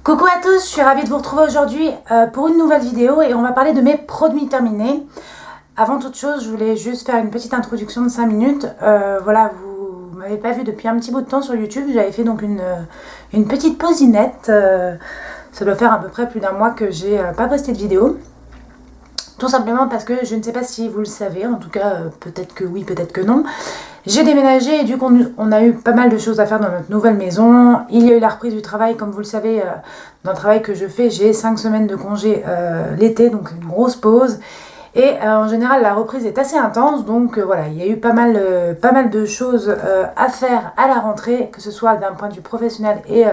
Coucou à tous, je suis ravie de vous retrouver aujourd'hui pour une nouvelle vidéo et on va parler de mes produits terminés. Avant toute chose, je voulais juste faire une petite introduction de 5 minutes. Voilà, vous m'avez pas vu depuis un petit bout de temps sur YouTube, j'avais fait donc une petite pausinette. Ça doit faire à peu près plus d'un mois que j'ai pas posté de vidéo. Tout simplement parce que je ne sais pas si vous le savez, en tout cas peut-être que oui, peut-être que non. J'ai déménagé et du coup on a eu pas mal de choses à faire dans notre nouvelle maison. Il y a eu la reprise du travail, comme vous le savez, dans le travail que je fais, j'ai 5 semaines de congé l'été, donc une grosse pause. Et en général la reprise est assez intense, donc voilà, il y a eu pas mal de choses à faire à la rentrée, que ce soit d'un point de vue professionnel et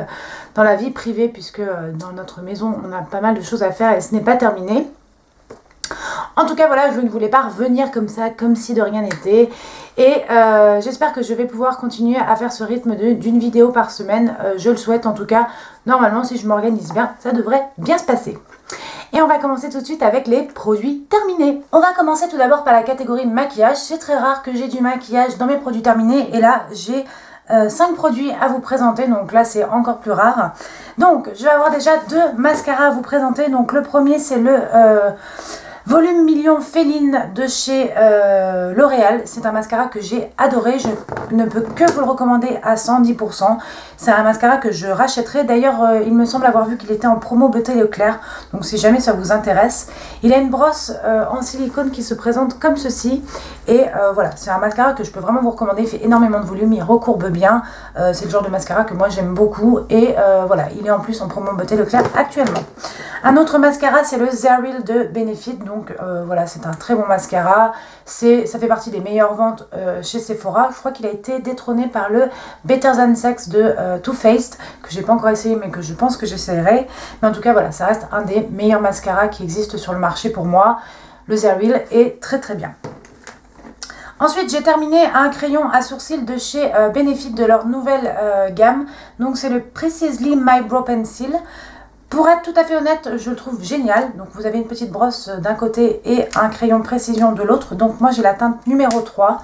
dans la vie privée, puisque dans notre maison on a pas mal de choses à faire et ce n'est pas terminé. En tout cas, voilà, je ne voulais pas revenir comme ça, comme si de rien n'était. Et j'espère que je vais pouvoir continuer à faire ce rythme d'une vidéo par semaine. Je le souhaite en tout cas. Normalement, si je m'organise bien, ça devrait bien se passer. Et on va commencer tout de suite avec les produits terminés. On va commencer tout d'abord par la catégorie maquillage. C'est très rare que j'ai du maquillage dans mes produits terminés. Et là, j'ai 5 produits à vous présenter, donc là c'est encore plus rare. Donc je vais avoir déjà 2 mascaras à vous présenter. Donc le premier c'est le Volume Million Féline de chez L'Oréal. C'est un mascara que j'ai adoré, je ne peux que vous le recommander à 110%. C'est un mascara que je rachèterai. D'ailleurs, il me semble avoir vu qu'il était en promo Beauté Leclerc, donc si jamais ça vous intéresse. Il a une brosse en silicone qui se présente comme ceci. Et voilà, c'est un mascara que je peux vraiment vous recommander. Il fait énormément de volume, il recourbe bien. C'est le genre de mascara que moi j'aime beaucoup. Et voilà, il est en plus en promo Beauté Leclerc actuellement. Un autre mascara, c'est le Zeril de Benefit. Donc voilà, c'est un très bon mascara. Ça fait partie des meilleures ventes chez Sephora. Je crois qu'il a été détrôné par le Better Than Sex de Too Faced, que j'ai pas encore essayé mais que je pense que j'essaierai. Mais en tout cas, voilà, ça reste un des meilleurs mascaras qui existent sur le marché pour moi. Le Zeril est très très bien. Ensuite, j'ai terminé un crayon à sourcils de chez Benefit de leur nouvelle gamme. Donc c'est le Precisely My Brow Pencil. Pour être tout à fait honnête, je le trouve génial. Donc vous avez une petite brosse d'un côté et un crayon de précision de l'autre. Donc moi j'ai la teinte numéro 3.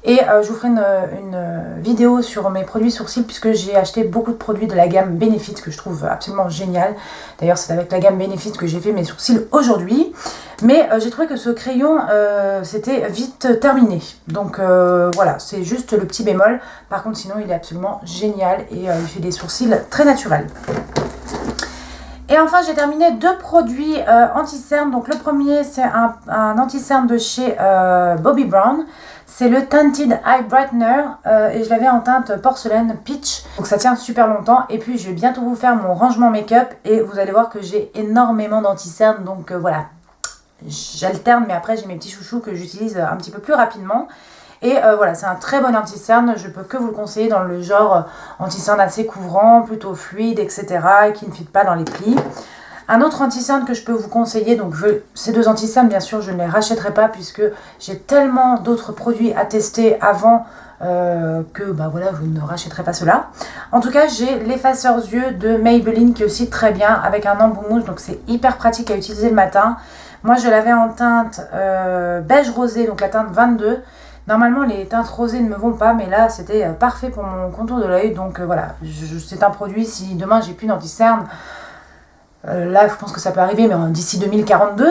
Et je vous ferai une vidéo sur mes produits sourcils, puisque j'ai acheté beaucoup de produits de la gamme Benefit que je trouve absolument génial. D'ailleurs c'est avec la gamme Benefit que j'ai fait mes sourcils aujourd'hui. Mais j'ai trouvé que ce crayon c'était vite terminé. Donc voilà, c'est juste le petit bémol. Par contre sinon il est absolument génial et il fait des sourcils très naturels. Et enfin, j'ai terminé 2 produits anti-cerne. Donc le premier, c'est un anti-cerne de chez Bobbi Brown. C'est le Tinted Eye Brightener et je l'avais en teinte porcelaine peach. Donc ça tient super longtemps. Et puis je vais bientôt vous faire mon rangement make-up et vous allez voir que j'ai énormément d'anti-cerne. Donc voilà, j'alterne, mais après j'ai mes petits chouchous que j'utilise un petit peu plus rapidement. Et voilà, c'est un très bon anti-cerne, je peux que vous le conseiller dans le genre anti-cerne assez couvrant, plutôt fluide, etc. et qui ne fit pas dans les plis. Un autre anti-cerne que je peux vous conseiller, donc ces 2 anti-cernes, bien sûr, je ne les rachèterai pas puisque j'ai tellement d'autres produits à tester avant que bah voilà, je ne rachèterai pas cela. En tout cas, j'ai l'effaceur yeux de Maybelline qui est aussi très bien avec un embout mousse, donc c'est hyper pratique à utiliser le matin. Moi, je l'avais en teinte beige rosé, donc la teinte 22. Normalement, les teintes rosées ne me vont pas, mais là, c'était parfait pour mon contour de l'œil. Donc voilà, c'est un produit, si demain j'ai plus d'anti-cerne, là, je pense que ça peut arriver, mais d'ici 2042,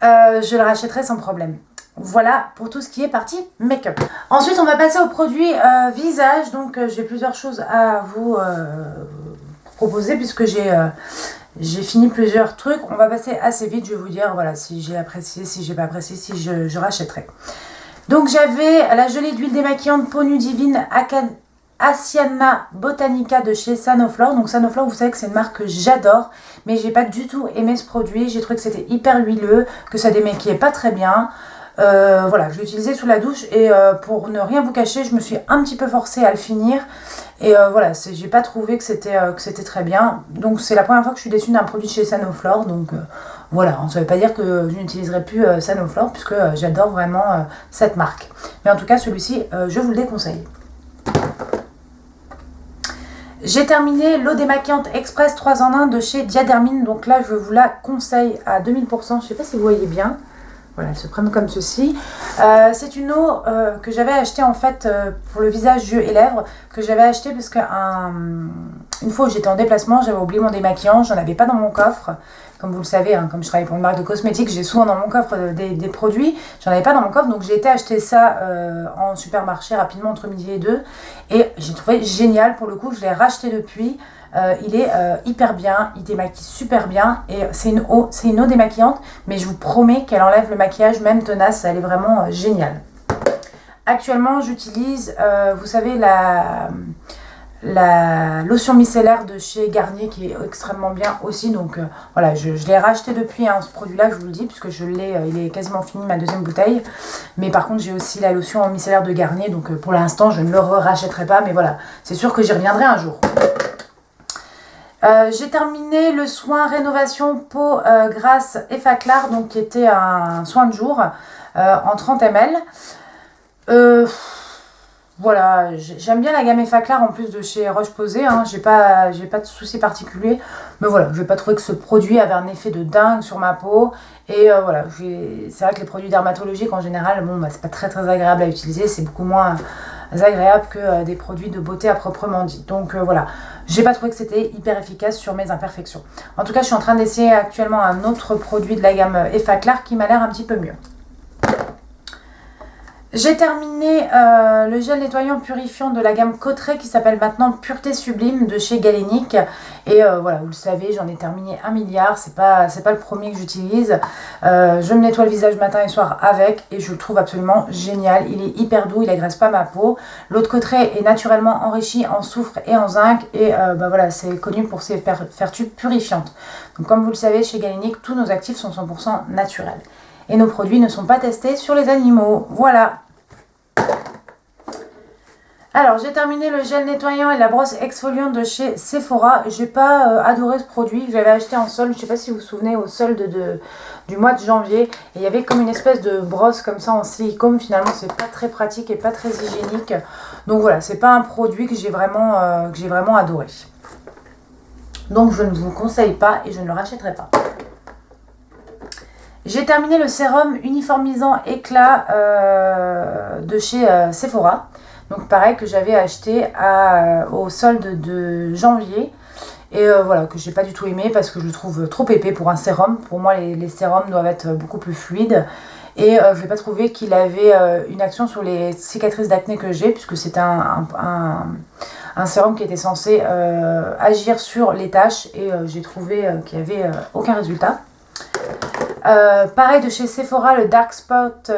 je le rachèterai sans problème. Voilà pour tout ce qui est partie make-up. Ensuite, on va passer au produit visage. Donc, j'ai plusieurs choses à vous proposer, puisque j'ai fini plusieurs trucs. On va passer assez vite, je vais vous dire voilà, si j'ai apprécié, si j'ai pas apprécié, si je rachèterai. Donc j'avais la gelée d'huile démaquillante Peau Nudivine Asiana Botanica de chez Sanoflore. Donc Sanoflore, vous savez que c'est une marque que j'adore, mais j'ai pas du tout aimé ce produit. J'ai trouvé que c'était hyper huileux, que ça démaquillait pas très bien. Voilà, je l'ai utilisé sous la douche et pour ne rien vous cacher, je me suis un petit peu forcée à le finir. Et voilà, j'ai pas trouvé que c'était très bien. Donc c'est la première fois que je suis déçue d'un produit chez Sanoflore. Donc voilà, ça ne veut pas dire que je n'utiliserai plus Sanoflore, puisque j'adore vraiment cette marque. Mais en tout cas, celui-ci, je vous le déconseille. J'ai terminé l'eau démaquillante Express 3 en 1 de chez Diadermine. Donc là, je vous la conseille à 2000%. Je ne sais pas si vous voyez bien. Voilà, elles se prennent comme ceci. C'est une eau que j'avais achetée en fait pour le visage, yeux et lèvres, que j'avais acheté parce qu'un une fois où j'étais en déplacement, j'avais oublié mon démaquillant, j'en avais pas dans mon coffre. Comme vous le savez, hein, comme je travaille pour une marque de cosmétiques, j'ai souvent dans mon coffre des produits. J'en avais pas dans mon coffre, donc j'ai été acheter ça en supermarché rapidement entre midi et 2. Et j'ai trouvé génial pour le coup, je l'ai racheté depuis. Il est hyper bien, il démaquille super bien. Et c'est une eau démaquillante, mais je vous promets qu'elle enlève le maquillage, même tenace, elle est vraiment géniale. Actuellement, j'utilise, vous savez, la lotion micellaire de chez Garnier qui est extrêmement bien aussi, donc voilà, je l'ai racheté depuis hein, ce produit là, je vous le dis, puisque je l'ai, il est quasiment fini ma deuxième bouteille, mais par contre j'ai aussi la lotion micellaire de Garnier, donc pour l'instant je ne le rachèterai pas, mais voilà, c'est sûr que j'y reviendrai un jour. J'ai terminé le soin rénovation peau grasse Effaclar, donc qui était un soin de jour en 30 ml. Voilà, j'aime bien la gamme Effaclar en plus de chez Roche-Posay, hein. J'ai pas de soucis particuliers, mais voilà, je n'ai pas trouvé que ce produit avait un effet de dingue sur ma peau, et voilà, c'est vrai que les produits dermatologiques en général, bon, bah, c'est pas très agréable à utiliser, c'est beaucoup moins agréable que des produits de beauté à proprement dit, donc voilà, j'ai pas trouvé que c'était hyper efficace sur mes imperfections. En tout cas, je suis en train d'essayer actuellement un autre produit de la gamme Effaclar qui m'a l'air un petit peu mieux. J'ai terminé le gel nettoyant purifiant de la gamme Cauteret qui s'appelle maintenant Pureté Sublime de chez Galénic. Et voilà, vous le savez, j'en ai terminé 1 milliard, c'est pas le premier que j'utilise. Je me nettoie le visage matin et soir avec et je le trouve absolument génial. Il est hyper doux, il agresse pas ma peau. L'eau de Cauteret est naturellement enrichie en soufre et en zinc et bah voilà, c'est connu pour ses vertus purifiantes. Donc comme vous le savez, chez Galénic, tous nos actifs sont 100% naturels. Et nos produits ne sont pas testés sur les animaux. Voilà. Alors, j'ai terminé le gel nettoyant et la brosse exfoliante de chez Sephora. J'ai pas adoré ce produit. Je l'avais acheté en solde, je sais pas si vous vous souvenez, au solde du mois de janvier. Et il y avait comme une espèce de brosse comme ça en silicone. Finalement, c'est pas très pratique et pas très hygiénique. Donc voilà, c'est pas un produit que j'ai vraiment adoré. Donc je ne vous conseille pas et je ne le rachèterai pas. J'ai terminé le sérum uniformisant éclat de chez Sephora. Donc pareil que j'avais acheté au solde de janvier. Et voilà, que j'ai pas du tout aimé parce que je le trouve trop épais pour un sérum. Pour moi, les sérums doivent être beaucoup plus fluides. Et je n'ai pas trouvé qu'il avait une action sur les cicatrices d'acné que j'ai, puisque c'est un sérum qui était censé agir sur les taches. Et j'ai trouvé qu'il n'y avait aucun résultat. Pareil de chez Sephora, le Dark Spot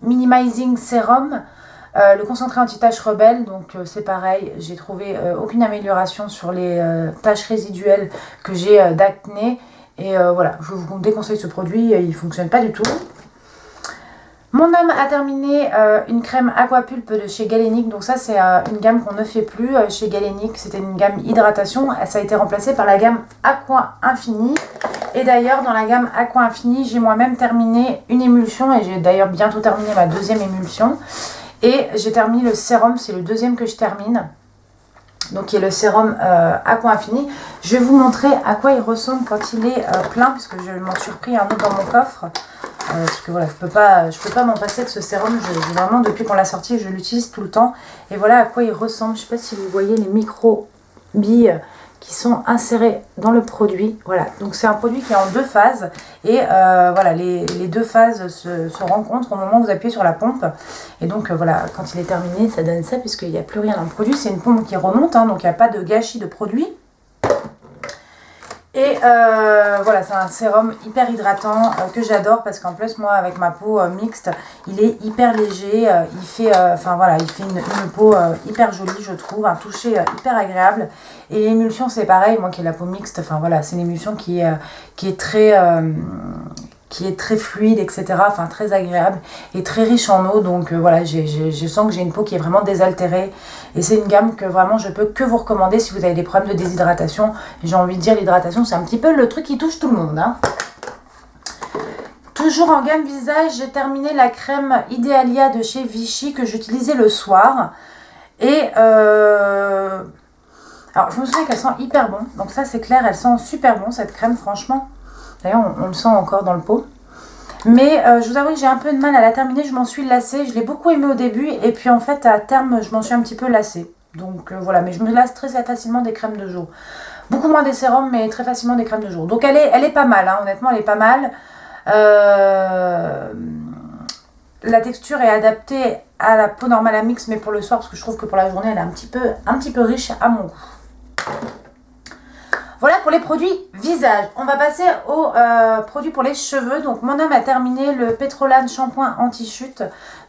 Minimizing Serum, le concentré anti-taches rebelle, donc c'est pareil, j'ai trouvé aucune amélioration sur les taches résiduelles que j'ai d'acné, et voilà, je vous déconseille ce produit, il ne fonctionne pas du tout. Mon homme a terminé une crème Aquapulpe de chez Galénic, donc ça c'est une gamme qu'on ne fait plus chez Galénic, c'était une gamme hydratation, ça a été remplacé par la gamme Aqua Infini. Et d'ailleurs dans la gamme Aqua Infini, j'ai moi-même terminé une émulsion et j'ai d'ailleurs bientôt terminé ma deuxième émulsion. Et j'ai terminé le sérum, c'est le deuxième que je termine. Donc qui est le sérum Aqua Infini. Je vais vous montrer à quoi il ressemble quand il est plein, puisque je m'en suis repris un autre dans mon coffre. Parce que voilà, je peux pas m'en passer de ce sérum. Vraiment, depuis qu'on l'a sorti, je l'utilise tout le temps. Et voilà à quoi il ressemble. Je ne sais pas si vous voyez les micro-billes qui sont insérées dans le produit. Voilà, donc c'est un produit qui est en 2 phases. Et voilà, les 2 phases se rencontrent au moment où vous appuyez sur la pompe. Et donc voilà, quand il est terminé, ça donne ça, puisqu'il n'y a plus rien dans le produit. C'est une pompe qui remonte, hein, donc il n'y a pas de gâchis de produit. Et voilà, c'est un sérum hyper hydratant que j'adore parce qu'en plus moi avec ma peau mixte, il est hyper léger, il fait une peau hyper jolie, je trouve, un toucher hyper agréable. Et l'émulsion c'est pareil, moi qui ai la peau mixte, enfin voilà, c'est une émulsion qui est très fluide, etc. Enfin très agréable et très riche en eau. Donc voilà, je sens que j'ai une peau qui est vraiment désaltérée. Et c'est une gamme que vraiment je peux que vous recommander si vous avez des problèmes de déshydratation. J'ai envie de dire, l'hydratation c'est un petit peu le truc qui touche tout le monde, hein. Toujours en gamme visage, j'ai terminé la crème Idealia de chez Vichy que j'utilisais le soir. Et alors je me souviens qu'elle sent hyper bon. Donc ça c'est clair, elle sent super bon cette crème, franchement. D'ailleurs, on le sent encore dans le pot. Mais je vous avoue que j'ai un peu de mal à la terminer. Je m'en suis lassée. Je l'ai beaucoup aimée au début. Et puis en fait, à terme, je m'en suis un petit peu lassée. Donc voilà, mais je me lasse très facilement des crèmes de jour. Beaucoup moins des sérums, mais très facilement des crèmes de jour. Donc elle est pas mal, hein, honnêtement, elle est pas mal. La texture est adaptée à la peau normale à mix, mais pour le soir, parce que je trouve que pour la journée, elle est un petit peu riche à mon goût. Voilà pour les produits visage. On va passer aux produits pour les cheveux. Donc mon homme a terminé le Petrolane shampoing anti-chute.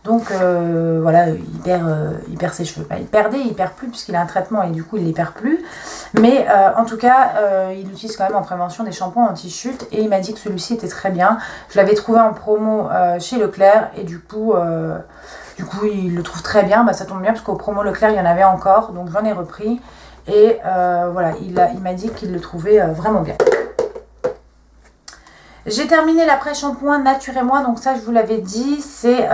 Donc voilà, il perd ses cheveux. Il perd plus puisqu'il a un traitement et du coup il les perd plus. Mais en tout cas, il utilise quand même en prévention des shampoings anti-chute. Et il m'a dit que celui-ci était très bien. Je l'avais trouvé en promo chez Leclerc et du coup il le trouve très bien. Bah, ça tombe bien parce qu'au promo Leclerc il y en avait encore. Donc j'en ai repris. Et voilà, il m'a dit qu'il le trouvait vraiment bien. J'ai terminé l'après-shampoing Nature et Moi. Donc ça, je vous l'avais dit, c'est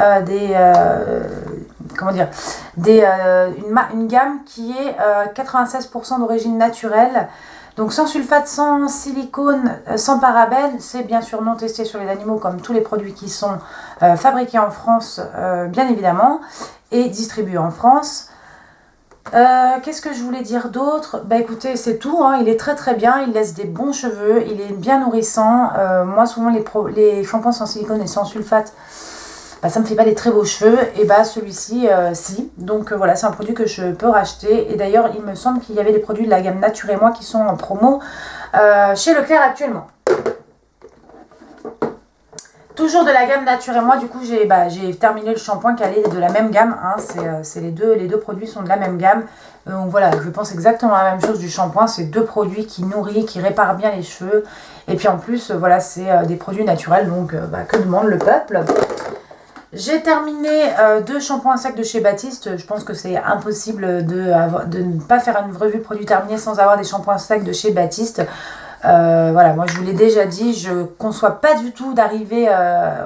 une gamme qui est 96% d'origine naturelle. Donc sans sulfate, sans silicone, sans parabènes. C'est bien sûr non testé sur les animaux comme tous les produits qui sont fabriqués en France, bien évidemment, et distribués en France. Qu'est-ce que je voulais dire d'autre? Bah écoutez, c'est tout, hein. Il est très très bien, il laisse des bons cheveux, il est bien nourrissant. Moi souvent les shampoings sans silicone et sans sulfate, bah, ça me fait pas des très beaux cheveux. Et bah celui-ci, si. Donc voilà, c'est un produit que je peux racheter. Et d'ailleurs, il me semble qu'il y avait des produits de la gamme Nature et Moi qui sont en promo chez Leclerc actuellement. Toujours de la gamme Nature et Moi, du coup j'ai terminé le shampoing qui allait de la même gamme, hein. C'est les deux produits sont de la même gamme. Donc voilà, je pense exactement la même chose du shampoing, c'est deux produits qui nourrissent, qui réparent bien les cheveux. Et puis en plus, voilà, c'est des produits naturels, donc que demande le peuple? J'ai terminé deux shampoings secs de chez Baptiste. Je pense que c'est impossible de ne pas faire une revue produit terminé sans avoir des shampoings secs de chez Baptiste. Voilà, moi je vous l'ai déjà dit, je conçois pas du tout d'arriver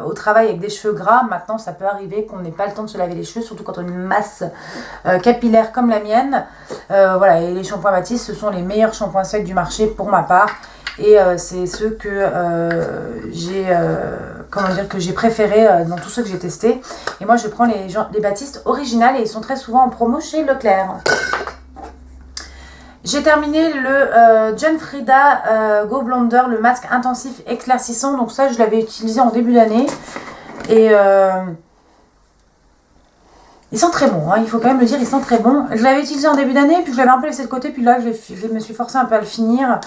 au travail avec des cheveux gras. Maintenant ça peut arriver qu'on n'ait pas le temps de se laver les cheveux, surtout quand on a une masse capillaire comme la mienne. Voilà, et les shampoings Baptiste, ce sont les meilleurs shampoings secs du marché pour ma part. Et c'est ceux que j'ai préférés dans tous ceux que j'ai testés. Et moi je prends les Baptiste originales et ils sont très souvent en promo chez Leclerc. J'ai terminé le John Frieda Go Blonder, le masque intensif éclaircissant. Donc ça, je l'avais utilisé en début d'année. Et ils sont très bons, hein, il faut quand même le dire, ils sont très bons. Je l'avais utilisé en début d'année, puis je l'avais un peu laissé de côté. Puis là, je me suis forcée un peu à le finir.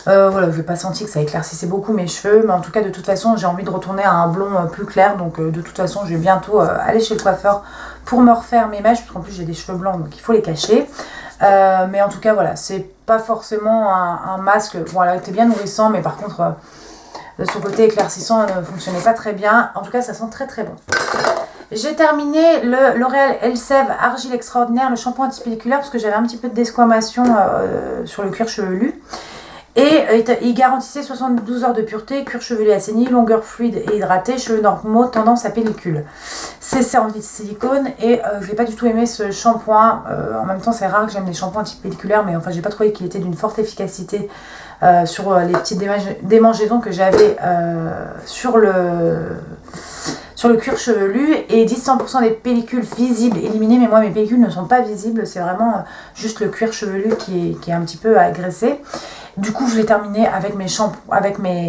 Voilà, je n'ai pas senti que ça éclaircissait beaucoup mes cheveux. Mais en tout cas, de toute façon, j'ai envie de retourner à un blond plus clair. Donc de toute façon, je vais bientôt aller chez le coiffeur pour me refaire mes mèches. Parce qu'en plus, j'ai des cheveux blancs, donc il faut les cacher. Mais en tout cas voilà, c'est pas forcément un masque, bon elle était bien nourrissant, mais par contre son côté éclaircissant ne fonctionnait pas très bien. En tout cas ça sent très très bon. J'ai terminé le L'Oréal Elseve Argile Extraordinaire, le shampoing antipelliculaire, parce que j'avais un petit peu de desquamation sur le cuir chevelu. Et il garantissait 72 heures de pureté, cuir chevelu assaini, longueur fluide et hydratée, cheveux normaux, tendance à pellicule. C'est anti-silicone et je n'ai pas du tout aimé ce shampoing. En même temps, c'est rare que j'aime les shampoings anti-pelliculaires, mais enfin, j'ai pas trouvé qu'il était d'une forte efficacité sur les petites démangeaisons que j'avais sur le cuir chevelu. Et 10-100% des pellicules visibles éliminées, mais moi mes pellicules ne sont pas visibles, c'est vraiment juste le cuir chevelu qui est un petit peu agressé. Du coup, je l'ai terminé avec mes shampoings,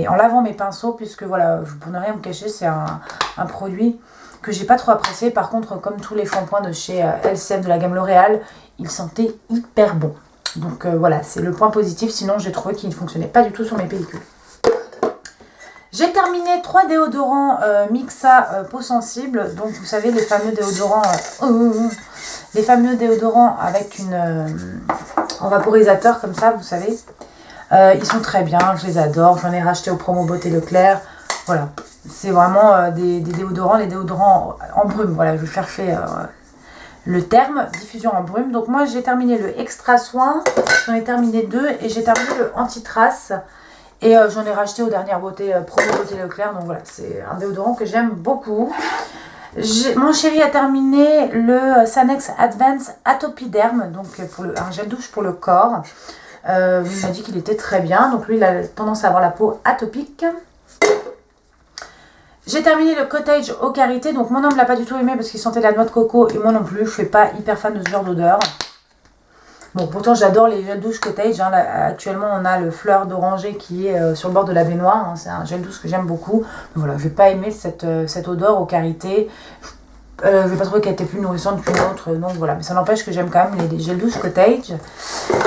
en lavant mes pinceaux, puisque voilà, pour ne rien me cacher, c'est un produit que j'ai pas trop apprécié. Par contre, comme tous les shampoings de chez Elseve de la gamme L'Oréal, il sentait hyper bon. Donc voilà, c'est le point positif. Sinon, j'ai trouvé qu'il ne fonctionnait pas du tout sur mes pellicules. J'ai terminé 3 déodorants Mixa peau sensible. Donc vous savez, les fameux déodorants avec un vaporisateur comme ça, vous savez. Ils sont très bien, je les adore. J'en ai racheté au promo Beauté Leclerc. Voilà, c'est vraiment des déodorants, les déodorants en brume. Voilà, je cherchais le terme, diffusion en brume. Donc moi j'ai terminé le Extra Soin, j'en ai terminé 2 et j'ai terminé le Anti-Trace. Et j'en ai racheté aux dernières promo Beauté Leclerc. Donc voilà, c'est un déodorant que j'aime beaucoup. Mon chéri a terminé le Sanex Advance Atopiderm, donc un gel douche pour le corps. Il m'a dit qu'il était très bien. Donc lui, il a tendance à avoir la peau atopique. J'ai terminé le Cottage Eau Karité. Donc mon homme l'a pas du tout aimé parce qu'il sentait la noix de coco et moi non plus. Je suis pas hyper fan de ce genre d'odeur. Bon, pourtant j'adore les gels douche cottage. Hein. Là, actuellement on a le fleur d'oranger qui est sur le bord de la baignoire. Hein. C'est un gel douche que j'aime beaucoup. Mais voilà, je n'ai pas aimé cette odeur aux carités. Je n'ai pas trouvé qu'elle était plus nourrissante qu'une autre. Donc voilà, mais ça n'empêche que j'aime quand même les gels douche cottage.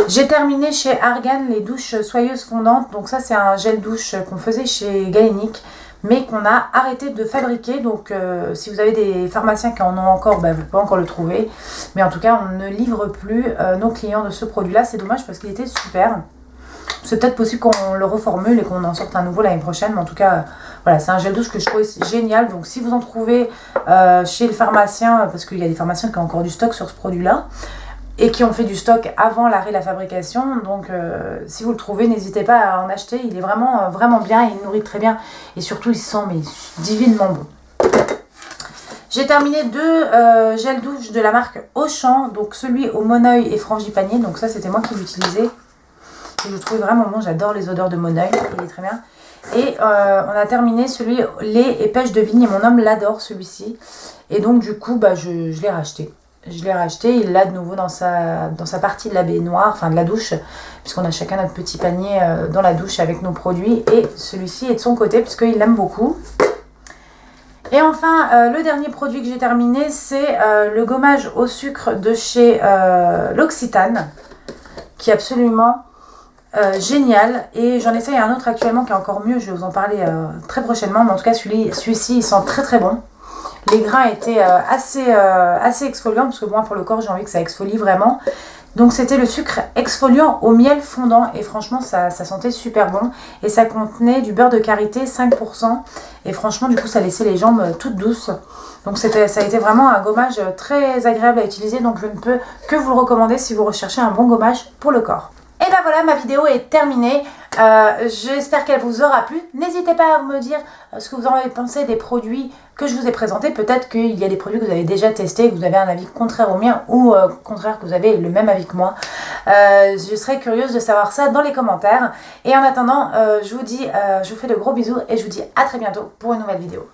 J'ai terminé chez Argan les douches soyeuses fondantes. Donc ça c'est un gel douche qu'on faisait chez Galénic, mais qu'on a arrêté de fabriquer. Donc si vous avez des pharmaciens qui en ont encore, vous pouvez encore le trouver. Mais en tout cas, on ne livre plus nos clients de ce produit-là. C'est dommage parce qu'il était super. C'est peut-être possible qu'on le reformule et qu'on en sorte un nouveau l'année prochaine. Mais en tout cas, voilà, c'est un gel douche que je trouve génial. Donc si vous en trouvez chez le pharmacien, parce qu'il y a des pharmaciens qui ont encore du stock sur ce produit-là, et qui ont fait du stock avant l'arrêt de la fabrication. Donc si vous le trouvez, n'hésitez pas à en acheter. Il est vraiment, vraiment bien, il nourrit très bien et surtout il sent mais divinement bon. J'ai terminé deux gels douche de la marque Auchan, donc celui au Moneuil et Frangipanier. Donc ça c'était moi qui l'utilisais et je le trouvais vraiment bon, j'adore les odeurs de Moneuil, il est très bien. Et on a terminé celui lait et pêche de vigne et mon homme l'adore celui-ci. Et donc du coup je l'ai racheté. Je l'ai racheté, il l'a de nouveau dans sa partie de la baignoire, enfin de la douche, puisqu'on a chacun notre petit panier dans la douche avec nos produits. Et celui-ci est de son côté, puisqu'il l'aime beaucoup. Et enfin, le dernier produit que j'ai terminé, c'est le gommage au sucre de chez l'Occitane, qui est absolument génial. Et j'en essaye un autre actuellement qui est encore mieux, je vais vous en parler très prochainement. Mais en tout cas, celui-ci, il sent très très bon. Les grains étaient assez exfoliants, parce que moi pour le corps j'ai envie que ça exfolie vraiment. Donc c'était le sucre exfoliant au miel fondant et franchement ça sentait super bon. Et ça contenait du beurre de karité 5%. Et franchement du coup ça laissait les jambes toutes douces. Donc ça a été vraiment un gommage très agréable à utiliser. Donc je ne peux que vous le recommander si vous recherchez un bon gommage pour le corps. Et ben voilà, ma vidéo est terminée. J'espère qu'elle vous aura plu. N'hésitez pas à me dire ce que vous en avez pensé des produits que je vous ai présentés. Peut-être qu'il y a des produits que vous avez déjà testés, que vous avez un avis contraire au mien ou au contraire que vous avez le même avis que moi. Je serais curieuse de savoir ça dans les commentaires. Et en attendant, je vous fais de gros bisous et je vous dis à très bientôt pour une nouvelle vidéo.